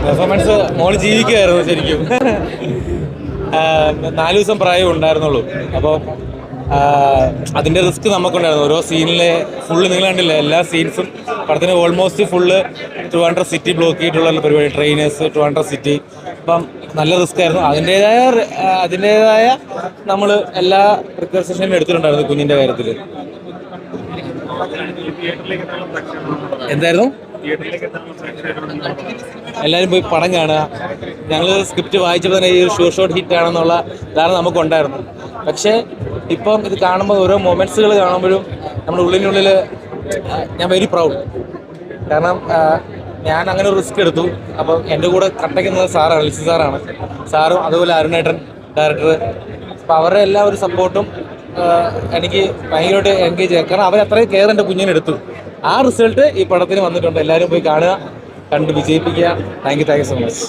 Performance മോള് ജീവിക്കുകയായിരുന്നു ശരിക്കും. 4 ദിവസം പ്രായം ഉണ്ടായിരുന്നുള്ളൂ. അപ്പോൾ അതിൻ്റെ റിസ്ക് നമുക്കുണ്ടായിരുന്നു. ഓരോ സീനിലെ ഫുള്ള് നിങ്ങൾ കണ്ടില്ല, എല്ലാ സീൻസും പടത്തിന് almost full Trivandrum city block ചെയ്തിട്ടുള്ള പരിപാടി, ട്രെയിനേഴ്സ് ട്രിവാൻഡ്രം സിറ്റി. അപ്പം നല്ല റിസ്ക് ആയിരുന്നു. അതിൻ്റേതായ നമ്മൾ എല്ലാ പ്രിക്കോഷനും എടുത്തിട്ടുണ്ടായിരുന്നു കുഞ്ഞിൻ്റെ കാര്യത്തിൽ. എന്തായിരുന്നു? എല്ലാവരും പോയി പടം കാണുക. ഞങ്ങൾ സ്ക്രിപ്റ്റ് വായിച്ചപ്പോൾ തന്നെ ഈ ഒരു ഷോട്ട് ഹിറ്റ് ആണെന്നുള്ള ധാരണ നമുക്കുണ്ടായിരുന്നു. പക്ഷേ ഇപ്പം ഇത് കാണുമ്പോൾ ഓരോ മൊമെൻറ്റ്സുകൾ കാണുമ്പോഴും നമ്മുടെ ഉള്ളിനുള്ളിൽ ഞാൻ വെരി പ്രൗഡ്. കാരണം ഞാൻ അങ്ങനെ ഒരു റിസ്ക് എടുത്തു. അപ്പം എൻ്റെ കൂടെ കട്ടയ്ക്കുന്നത് സാറാണ്, ലിസി സാറാണ്. സാറും അതുപോലെ അരുണേട്ടൻ ഡയറക്ടർ. അപ്പം അവരുടെ എല്ലാ ഒരു സപ്പോർട്ടും എനിക്ക് ഭയങ്കരമായിട്ട് എൻഗേജ് ചെയ്യാം. കാരണം അവരത്രയും കെയർ എൻ്റെ കുഞ്ഞിനെടുത്തു. ആ റിസൾട്ട് ഈ പടത്തിന് വന്നിട്ടുണ്ട്. എല്ലാവരും പോയി കാണുക, കണ്ട് വിജയിപ്പിക്കുക. Thank you so much.